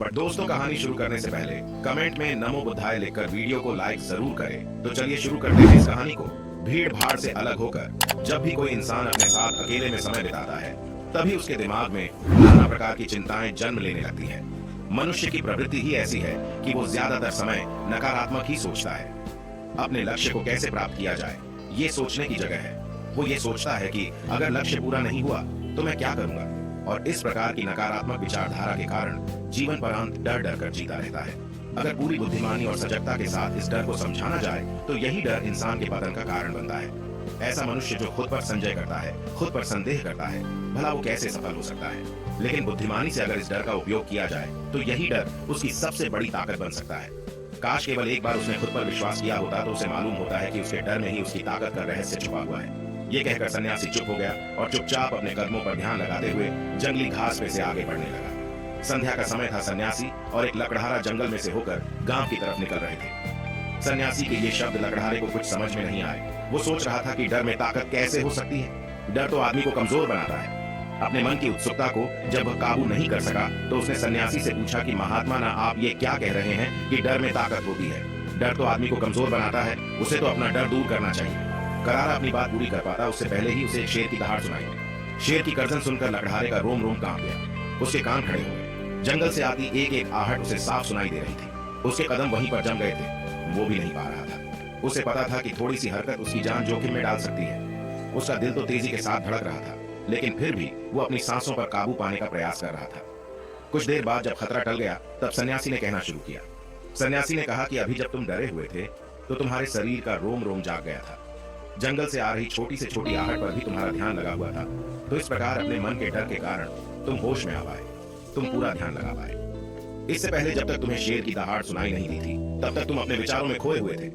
पर दोस्तों, कहानी शुरू करने से पहले कमेंट में नमो बुद्धाय लिखकर वीडियो को लाइक जरूर करें। तो चलिए शुरू करते हैं इस कहानी को। भीड़ भाड़ से अलग होकर जब भी कोई इंसान अपने साथ अकेले में समय बिताता है, तभी उसके दिमाग में नाना प्रकार की चिंताएं जन्म लेने लगती हैं। मनुष्य की प्रवृत्ति ही ऐसी है कि वो ज्यादातर समय नकारात्मक ही सोचता है। अपने लक्ष्य को कैसे प्राप्त किया जाए, ये सोचने की जगह है। वो ये सोचता है कि अगर लक्ष्य पूरा नहीं हुआ तो मैं क्या करूंगा, और इस प्रकार की नकारात्मक विचारधारा के कारण जीवन पर्यंत डर डर कर जीता रहता है। अगर पूरी बुद्धिमानी और सजगता के साथ इस डर को समझाना जाए तो यही डर इंसान के पतन का कारण बनता है। ऐसा मनुष्य जो खुद पर संदेह करता है, खुद पर संदेह करता है, भला वो कैसे सफल हो सकता है। लेकिन बुद्धिमानी से अगर इस डर का उपयोग किया जाए तो यही डर उसकी सबसे बड़ी ताकत बन सकता है। काश केवल एक बार उसने खुद पर विश्वास किया होता तो उसे मालूम होता है कि उसके डर में ही उसकी ताकत का रहस्य छुपा हुआ है। ये कहकर सन्यासी चुप हो गया और चुपचाप अपने कदमों पर ध्यान लगाते हुए जंगली घास पे से आगे बढ़ने लगा। संध्या का समय था। सन्यासी और एक लकड़हारा जंगल में से होकर गांव की तरफ निकल रहे थे। सन्यासी के ये शब्द लकड़हारे को कुछ समझ में नहीं आए। वो सोच रहा था कि डर में ताकत कैसे हो सकती है। डर तो आदमी को कमजोर बनाता है। अपने मन की उत्सुकता को जब वह काबू नहीं कर सका तो उसने सन्यासी से पूछा कि महात्मा ना, आप ये क्या कह रहे हैं कि डर में ताकत होती है? डर तो आदमी को कमजोर बनाता है, उसे तो अपना डर दूर करना चाहिए। करारा अपनी बात पूरी कर पाता उससे पहले ही उसे एक शेर की दहाड़ सुनाई दी। शेर की गर्जन सुनकर लकड़हारे का रोम रोम कांप गया। उसके कान खड़े हो गए। जंगल से आती एक एक आहट उसे साफ सुनाई दे रही थी। उसके कदम वहीं पर जम गए थे। वो भी नहीं पा रहा था। उसे पता था कि थोड़ी सी हरकत उसकी जान जोखिम में डाल सकती है। उसका दिल तो तेजी के साथ धड़क रहा था, लेकिन फिर भी वो अपनी सांसों पर काबू पाने का प्रयास कर रहा था। कुछ देर बाद जब खतरा टल गया तब सन्यासी ने कहना शुरू किया। सन्यासी ने कहा कि अभी जब तुम डरे हुए थे तो तुम्हारे शरीर का रोम रोम जाग गया था। जंगल से आ रही छोटी से छोटी आहट पर भी तुम्हारा ध्यान लगा हुआ था। तो इस प्रकार अपने मन के डर के कारण तुम होश में आ पाए, तुम पूरा ध्यान लगा पाए। इससे पहले जब तक तुम्हें शेर की दहाड़ सुनाई नहीं दी थी तब तक तुम अपने विचारों में खोए हुए थे।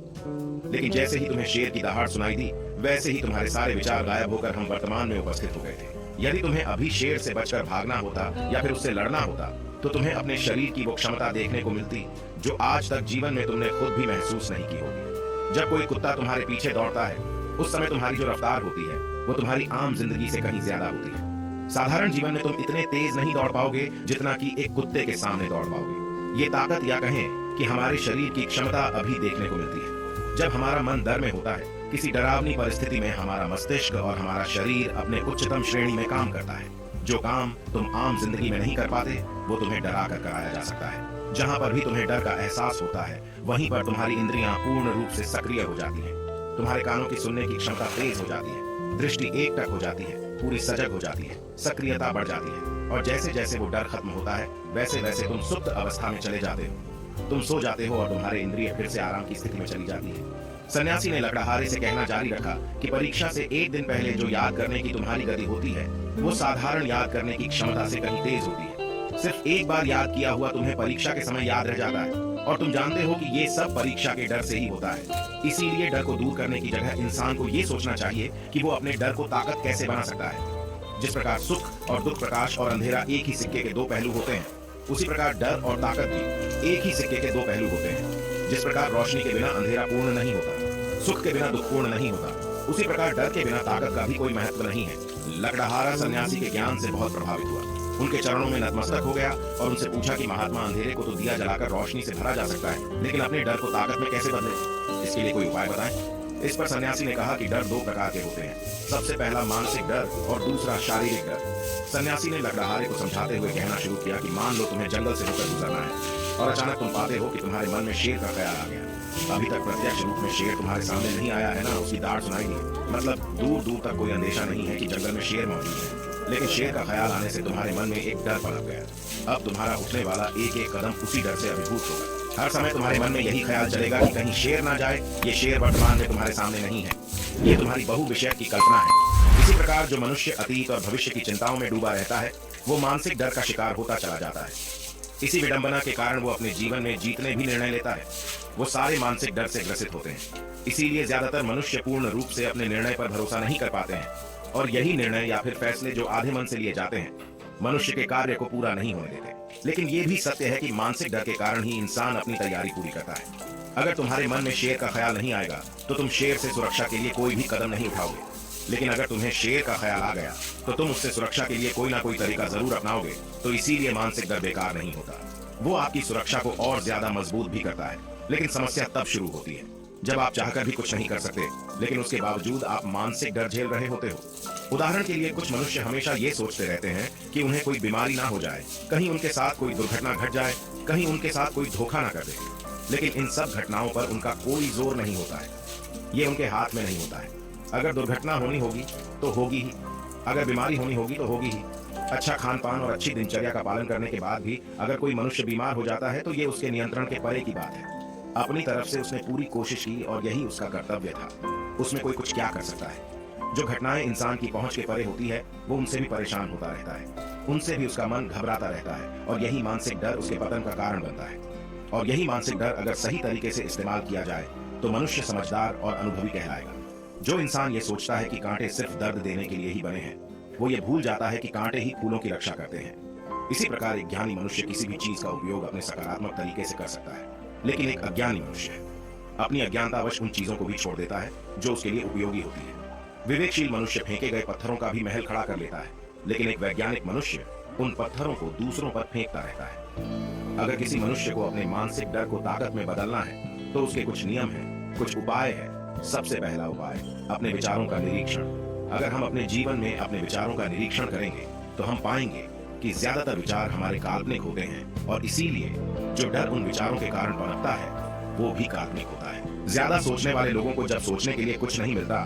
लेकिन जैसे ही तुम्हें शेर की दहाड़ सुनाई दी वैसे ही तुम्हारे सारे विचार गायब होकर हम वर्तमान में उपस्थित हो गए थे। यदि तुम्हें अभी शेर से बचकर भागना होता या फिर उससे लड़ना होता तो तुम्हें अपने शरीर की वो क्षमता देखने को मिलती जो आज तक जीवन में तुमने खुद भी महसूस नहीं की होगी। जब कोई कुत्ता तुम्हारे पीछे दौड़ता है उस समय तुम्हारी जो रफ्तार होती है वो तुम्हारी आम जिंदगी से कहीं ज्यादा होती है। साधारण जीवन में तुम इतने तेज नहीं दौड़ पाओगे जितना कि एक कुत्ते के सामने दौड़ पाओगे। ये ताकत या कहें कि हमारे शरीर की क्षमता अभी देखने को मिलती है। जब हमारा मन डर में होता है, किसी डरावनी परिस्थिति में हमारा मस्तिष्क और हमारा शरीर अपने उच्चतम श्रेणी में काम करता है। जो काम तुम आम जिंदगी में नहीं कर पाते वो तुम्हें डरा कर कराया जा सकता है। जहाँ पर भी तुम्हें डर का एहसास होता है वहीं पर तुम्हारी इंद्रियां पूर्ण रूप से सक्रिय हो जाती हैं। तुम्हारे कानों की सुनने की क्षमता तेज हो जाती है, दृष्टि एकटक हो जाती है, पूरी सजग हो जाती है, सक्रियता बढ़ जाती है। और जैसे जैसे वो डर खत्म होता है वैसे वैसे तुम सुप्त अवस्था में चले जाते हो। तुम सो जाते हो और तुम्हारे इंद्रिय फिर से आराम की स्थिति में चली जाती है। सन्यासी ने लकड़हारे से कहना जारी रखा कि परीक्षा से एक दिन पहले जो याद करने की तुम्हारी गति होती है वो साधारण याद करने की क्षमता से कहीं तेज होती है। सिर्फ एक बार याद किया हुआ तुम्हें परीक्षा के समय याद रह जाता है, और तुम जानते हो कि ये सब परीक्षा के डर से ही होता है। इसीलिए डर को दूर करने की जगह इंसान को ये सोचना चाहिए कि वो अपने डर को ताकत कैसे बना सकता है। जिस प्रकार सुख और दुख, प्रकाश और अंधेरा एक ही सिक्के के दो पहलू होते हैं, उसी प्रकार डर और ताकत भी एक ही सिक्के के दो पहलू होते हैं। जिस प्रकार रोशनी के बिना अंधेरा पूर्ण नहीं होता, सुख के बिना दुख पूर्ण नहीं होता, उसी प्रकार डर के बिना ताकत का भी कोई महत्व नहीं है। लकड़हारा सन्यासी के ज्ञान से बहुत प्रभावित हुआ। उनके चरणों में नतमस्तक हो गया और उनसे पूछा कि महात्मा, अंधेरे को तो दिया जलाकर रोशनी से भरा जा सकता है, लेकिन अपने डर को ताकत में कैसे बदले? इसके लिए कोई उपाय बताएं। इस पर सन्यासी ने कहा कि डर दो प्रकार के होते हैं। सबसे पहला मानसिक डर और दूसरा शारीरिक डर। सन्यासी ने लकड़हारे को समझाते हुए कहना शुरू किया कि मान लो तुम्हें जंगल से होकर गुजरना है और अचानक तुम पाते हो कि तुम्हारे मन में शेर का ख्याल आ गया। अभी तक प्रत्यक्ष रूप में शेर तुम्हारे सामने नहीं आया है ना, उसकी दाढ़ सुनाई दी, मतलब दूर दूर तक कोई अंदेशा नहीं है कि जंगल में शेर मौजूद है। लेकिन शेर का ख्याल आने से तुम्हारे मन में एक डर पनप गया। अब तुम्हारा उठने वाला एक एक कदम उसी डर से अभिभूत होगा। हर समय तुम्हारे मन में यही ख्याल चलेगा कि कहीं शेर ना जाए। ये शेर वर्तमान में तुम्हारे सामने नहीं है, ये तुम्हारी बहुविषय की कल्पना है। इसी प्रकार जो मनुष्य अतीत और भविष्य की चिंताओं में डूबा रहता है वो मानसिक डर का शिकार होता चला जाता है। इसी विडंबना के कारण वो अपने जीवन में जीतने भी निर्णय लेता है। वो सारे मानसिक डर से ग्रसित होते हैं। इसीलिए ज्यादातर मनुष्य पूर्ण रूप से अपने निर्णय पर भरोसा नहीं कर पाते हैं, और यही निर्णय या फिर फैसले जो आधे मन से लिए जाते हैं मनुष्य के कार्य को पूरा नहीं होने देते। लेकिन ये भी सत्य है कि मानसिक डर के कारण ही इंसान अपनी तैयारी पूरी करता है। अगर तुम्हारे मन में शेर का ख्याल नहीं आएगा तो तुम शेर से सुरक्षा के लिए कोई भी कदम नहीं उठाओगे। लेकिन अगर तुम्हें शेर का ख्याल आ गया तो तुम उससे सुरक्षा के लिए कोई ना कोई तरीका जरूर अपनाओगे। तो इसीलिए मानसिक डर बेकार नहीं होता। वो आपकी सुरक्षा को और ज्यादा मजबूत भी करता है। लेकिन समस्या तब शुरू होती है जब आप चाहकर भी कुछ नहीं कर सकते, लेकिन उसके बावजूद आप मानसिक डर झेल रहे होते हो। उदाहरण के लिए कुछ मनुष्य हमेशा ये सोचते रहते हैं कि उन्हें कोई बीमारी ना हो जाए, कहीं उनके साथ कोई दुर्घटना घट जाए, कहीं उनके साथ कोई धोखा ना कर दे। लेकिन इन सब घटनाओं पर उनका कोई जोर नहीं होता है, ये उनके हाथ में नहीं होता है। अगर दुर्घटना होनी होगी तो होगी ही, अगर बीमारी होनी होगी तो होगी ही। अच्छा खान पान और अच्छी दिनचर्या का पालन करने के बाद भी अगर कोई मनुष्य बीमार हो जाता है तो ये उसके नियंत्रण के परे की बात है। अपनी तरफ से उसने पूरी कोशिश की और यही उसका कर्तव्य था। उसमें कोई कुछ क्या कर सकता है। जो घटनाएं इंसान की पहुंच के परे होती है वो उनसे भी परेशान होता रहता है, उनसे भी उसका मन घबराता रहता है और यही मानसिक डर उसके पतन का कारण बनता है। और यही मानसिक डर अगर सही तरीके से इस्तेमाल किया जाए तो मनुष्य समझदार और अनुभवी कहलाएगा। जो इंसान ये सोचता है कि कांटे सिर्फ दर्द देने के लिए ही बने हैं, वो ये भूल जाता है कि कांटे ही फूलों की रक्षा करते हैं। इसी प्रकार एक ज्ञानी मनुष्य किसी भी चीज का उपयोग अपने सकारात्मक तरीके से कर सकता है, लेकिन एक अज्ञानी मनुष्य अपनी अज्ञानतावश उन चीजों को भी छोड़ देता है जो उसके लिए उपयोगी होती है। विवेकशील मनुष्य फेंके गए पत्थरों का भी महल खड़ा कर लेता है, लेकिन एक वैज्ञानिक मनुष्य उन पत्थरों को दूसरों पर फेंकता रहता है। अगर किसी मनुष्य को अपने मानसिक डर को ताकत में बदलना है तो उसके कुछ नियम हैं, कुछ उपाय है। सबसे पहला उपाय अपने विचारों का निरीक्षण। अगर हम अपने जीवन में अपने विचारों का निरीक्षण करेंगे तो हम पाएंगे कि ज्यादातर विचार हमारे काल्पनिक होते हैं और इसीलिए जो डर उन विचारों के कारण पनपता है वो भी काल्पनिक होता है। ज्यादा सोचने वाले लोगों को जब सोचने के लिए कुछ नहीं मिलता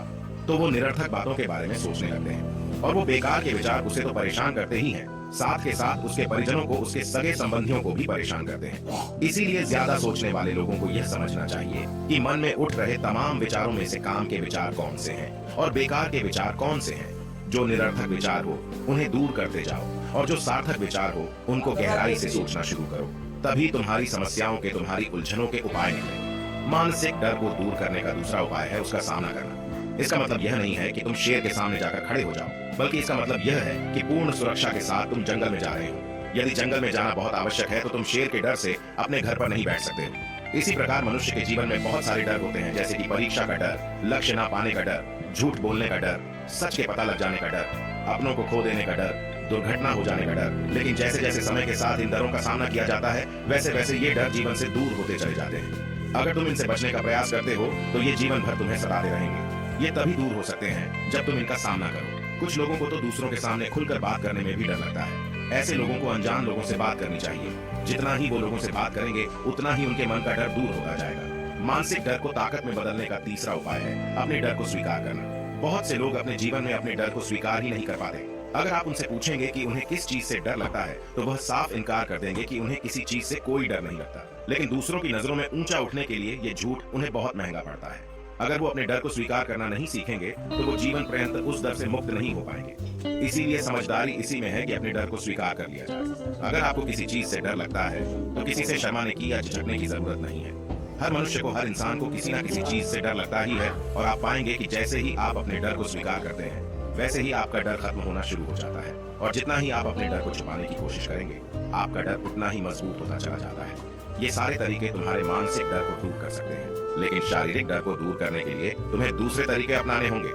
तो वो निरर्थक बातों के बारे में सोचने लगते हैं और वो बेकार के विचार उसे तो परेशान करते ही हैं, साथ के साथ उसके परिजनों को, उसके सगे संबंधियों को भी परेशान करते हैं। इसीलिए ज्यादा सोचने वाले लोगों को यह समझना चाहिए कि मन में उठ रहे तमाम विचारों में से काम के विचार कौन से हैं और बेकार के विचार कौन से हैं। जो निरर्थक विचार हो उन्हें दूर करते जाओ और जो सार्थक विचार हो उनको गहराई से सोचना शुरू करो। तभी तुम्हारी समस्याओं के, तुम्हारी उलझनों के उपाय निकलेंगे। मानसिक डर को दूर करने का दूसरा उपाय है उसका सामना करना। इसका मतलब यह नहीं है कि तुम शेर के सामने जाकर खड़े हो जाओ, बल्कि इसका मतलब यह है कि पूर्ण सुरक्षा के साथ तुम जंगल में जा रहे हो। यदि जंगल में जाना बहुत आवश्यक है तो तुम शेर के डर से अपने घर पर नहीं बैठ सकते हो। इसी प्रकार मनुष्य के जीवन में बहुत सारे डर होते हैं, जैसे कि परीक्षा का डर, लक्ष्य ना पाने का डर, झूठ बोलने का डर, सच के पता लग जाने का डर, अपनों को खो देने का डर, दुर्घटना हो जाने का डर। लेकिन जैसे जैसे समय के साथ इन डरों का सामना किया जाता है वैसे वैसे ये डर जीवन से दूर होते चले जाते हैं। अगर तुम इनसे बचने का प्रयास करते हो तो ये जीवन भर तुम्हें सताते रहेंगे। ये तभी दूर हो सकते हैं जब तुम इनका सामना करो। कुछ लोगों को तो दूसरों के सामने खुलकर बात करने में भी डर लगता है। ऐसे लोगों को अनजान लोगों से बात करनी चाहिए। जितना ही वो लोगों से बात करेंगे उतना ही उनके मन का डर दूर होता जाएगा। मानसिक डर को ताकत में बदलने का तीसरा उपाय है अपने डर को स्वीकार करना। बहुत से लोग अपने जीवन में अपने डर को स्वीकार ही नहीं कर पाते। अगर आप उनसे पूछेंगे कि उन्हें किस चीज से डर लगता है तो वह साफ इनकार कर देंगे कि उन्हें किसी चीज से कोई डर नहीं लगता। लेकिन दूसरों की नजरों में ऊंचा उठने के लिए ये झूठ उन्हें बहुत महंगा पड़ता है। अगर वो अपने डर को स्वीकार करना नहीं सीखेंगे तो वो जीवन पर्यंत उस डर से मुक्त नहीं हो पाएंगे। इसीलिए समझदारी इसी में है कि अपने डर को स्वीकार कर लिया जाए। अगर आपको किसी चीज से डर लगता है तो किसी से शर्माने की या झिझकने की जरूरत नहीं है। हर मनुष्य को, हर इंसान को किसी न किसी चीज से डर लगता ही है और आप पाएंगे कि जैसे ही आप अपने डर को स्वीकार करते हैं वैसे ही आपका डर खत्म होना शुरू हो जाता है। और जितना ही आप अपने डर को छुपाने की कोशिश करेंगे आपका डर उतना ही मजबूत होता चला जाता है। ये सारे तरीके तुम्हारे मानसिक डर को दूर कर सकते हैं, लेकिन शारीरिक डर को दूर करने के लिए तुम्हें दूसरे तरीके अपनाने होंगे।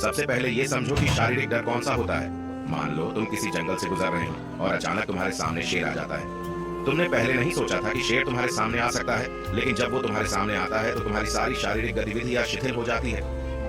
सबसे पहले ये समझो कि शारीरिक डर कौन सा होता है। मान लो तुम किसी जंगल से गुजर रहे हो और अचानक तुम्हारे सामने शेर आ जाता है। तुमने पहले नहीं सोचा था कि शेर तुम्हारे सामने आ सकता है, लेकिन जब वो तुम्हारे सामने आता है तो तुम्हारी सारी शारीरिक गतिविधियां शिथिल हो जाती है,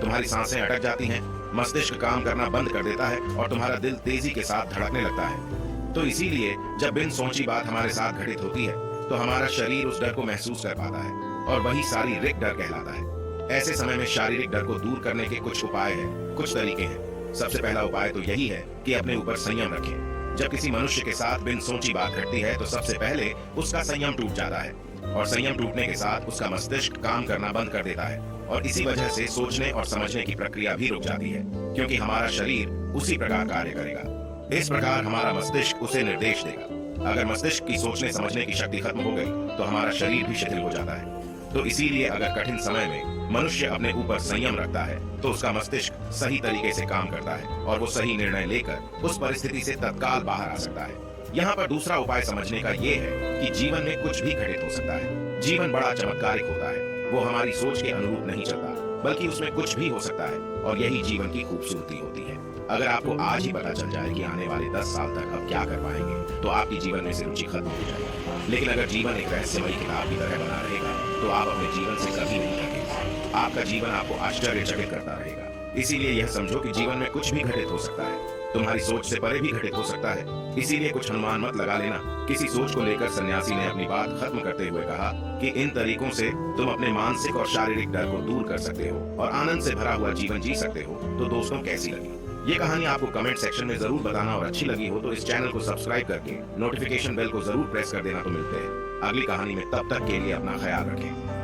तुम्हारी सांसें अटक जाती हैं, मस्तिष्क काम करना बंद कर देता है और तुम्हारा दिल तेजी के साथ धड़कने लगता है। तो इसीलिए जब बिन सोची बात हमारे साथ घटित होती है तो हमारा शरीर उस डर को महसूस कर पाता है और वही शारीरिक डर कहलाता है। ऐसे समय में शारीरिक डर को दूर करने के कुछ उपाय हैं, कुछ तरीके हैं। सबसे पहला उपाय तो यही है कि अपने ऊपर संयम रखें। जब किसी मनुष्य के साथ बिन सोची बात घटती है तो सबसे पहले उसका संयम टूट जाता है और संयम टूटने के साथ उसका मस्तिष्क काम करना बंद कर देता है और इसी वजह से सोचने और समझने की प्रक्रिया भी रुक जाती है, क्योंकि हमारा शरीर उसी प्रकार कार्य करेगा। इस प्रकार हमारा मस्तिष्क उसे निर्देश देगा। अगर मस्तिष्क की सोचने समझने की शक्ति खत्म हो गई तो हमारा शरीर भी शिथिल हो जाता है। तो इसीलिए अगर कठिन समय में मनुष्य अपने ऊपर संयम रखता है तो उसका मस्तिष्क सही तरीके से काम करता है और वो सही निर्णय लेकर उस परिस्थिति से तत्काल बाहर आ सकता है। यहाँ पर दूसरा उपाय समझने का ये है कि जीवन में कुछ भी घटित हो सकता है। जीवन बड़ा चमत्कारिक होता है, वो हमारी सोच के अनुरूप नहीं चलता, बल्कि उसमें कुछ भी हो सकता है और यही जीवन की खूबसूरती होती है। अगर आपको आज ही पता चल जाए कि आने वाले 10 साल तक आप क्या कर पाएंगे तो आपकी जीवन में से रुचि खत्म हो जाएगी। लेकिन अगर जीवन एक रहस्यमयी किताब की तरह बना रहेगा तो आप अपने जीवन से कभी नहीं थकेंगे। आपका जीवन आपको आश्चर्यचकित करता रहेगा। इसीलिए यह समझो कि जीवन में कुछ भी घटित हो सकता है, तुम्हारी सोच से परे भी घटित हो सकता है। इसीलिए कुछ अनुमान मत लगा लेना। किसी सोच को लेकर सन्यासी ने अपनी बात खत्म करते हुए कहा कि इन तरीकों से तुम अपने मानसिक और शारीरिक डर को दूर कर सकते हो और आनंद से भरा हुआ जीवन जी सकते हो। तो दोस्तों, कैसी लगी ये कहानी? आपको कमेंट सेक्शन में जरूर बताना और अच्छी लगी हो तो इस चैनल को सब्सक्राइब करके नोटिफिकेशन बेल को जरूर प्रेस कर देना। तो मिलते हैं अगली कहानी में, तब तक के लिए अपना ख्याल रखें।